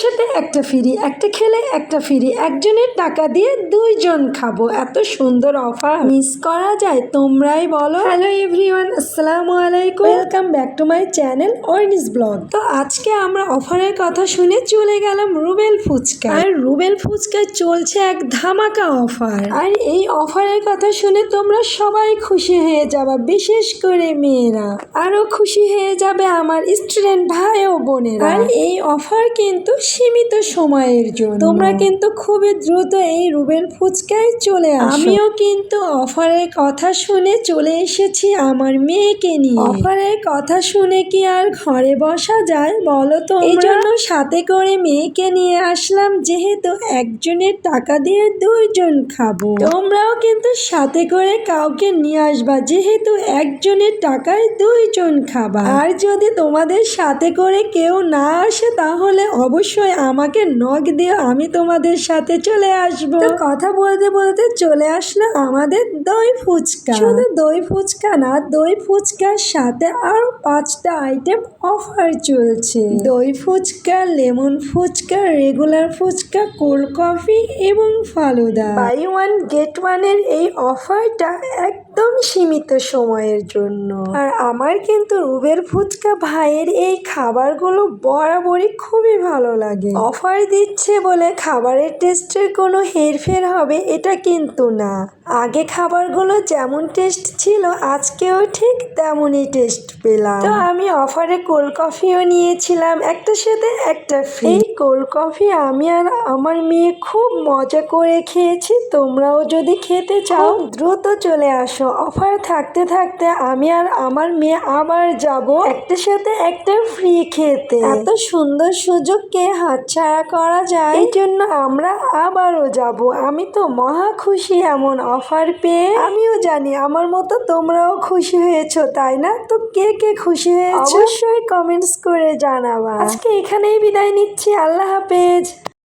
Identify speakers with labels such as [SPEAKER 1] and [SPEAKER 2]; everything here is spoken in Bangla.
[SPEAKER 1] সাথে একটা ফ্রি, একটা খেলে একটা ফ্রি, একজনের টাকা দিয়ে দুইজন খাবো। এত সুন্দর অফার মিস করা যায়? তোমরাই বলো। হ্যালো এভরিওয়ান, আসসালামু আলাইকুম, welcome back to my channel Arni's blog. তো আজকে আমরা অফারের কথা শুনে চলে গেলাম রুবেল ফুচকা। আর রুবেল ফুচকায় চলছে এক ধামাকা অফার। আর এই অফারের কথা শুনে তোমরা সবাই খুশি হয়ে যাবা, বিশেষ করে মেয়েরা। আরো খুশি হয়ে যাবে আমার স্টুডেন্ট ভাই ও বোনেরা। আর এই অফার কিন্তু সীমিত সময়ের জন্য। তোমরা কিন্তু খুবই দ্রুত এই রুবেল ফুচকায় চলে আসো। আমিও কিন্তু অফারের কথা শুনে চলে এসেছি আমার মেয়েকে নিয়ে। অফারের কথা শুনে কি আর ঘরে বসা যায় বলো তো? এই জন্য সাথে করে মেয়েকে নিয়ে আসলাম, যেহেতু একজনের টাকা দিয়ে দুইজন খাবো। তোমরাও কিন্তু সাথে করে কাউকে নিয়ে আসবা, যেহেতু একজনের টাকায় দুইজন খাবা। আর যদি তোমাদের সাথে করে কেউ না আসে তাহলে অবশ্যই আমাকে নক দিও, আমি তোমাদের সাথে চলে আসবো। তো কথা বলতে বলতে চলে আসলো আমাদের দই ফুচকা। শুধু দই ফুচকা না, দই ফুচকার সাথে আরো 5টা আইটেম অফার চলছে। দই fuchka, lemon fuchka, regular fuchka, cold coffee এবং falooda. Buy one get one এর এই অফারটা একদম সীমিত সময়ের জন্য। আর আমার কিন্তু রুবেল ফুচকা ভাইয়ের এই খাবারগুলো বরাবরই খুবই ভালো লাগে। অফার দিচ্ছে বলে খাবারের টেস্টের কোনো হেরফের হবে এটা কিন্তু না। আগে খাবারগুলো যেমন টেস্ট ছিল আজকেও ঠিক তেমনই টেস্ট পেলাম। তো আমি অফারে কোল্ড কফিও নিয়েছিলাম, একটার সাথে একটা ফ্রি। এই কোল্ড কফি আমি আর আমার মেয়ে খুব মজা করে খেয়েছি। তোমরাও যদি খেতে চাও দ্রুত চলে আসো। অফার থাকতে থাকতে আমি আর আমার মেয়ে আবার যাব একটার সাথে একটা ফ্রি খেতে। এত সুন্দর সুযোগকে হাতছাড়া করা যায়, এই জন্য আমরা আবারও যাব। আমি তো মহা খুশি এমন অফার পেয়ে। আমিও জানি আমার মতো তোমরাও খুশি হয়েছো, তাই না? তো কে কে খুশি হয়েছো অবশ্যই কমেন্টস করে জানাবা। আজকে এখানেই বিদায় নিচ্ছি, আল্লাহ হাফেজ।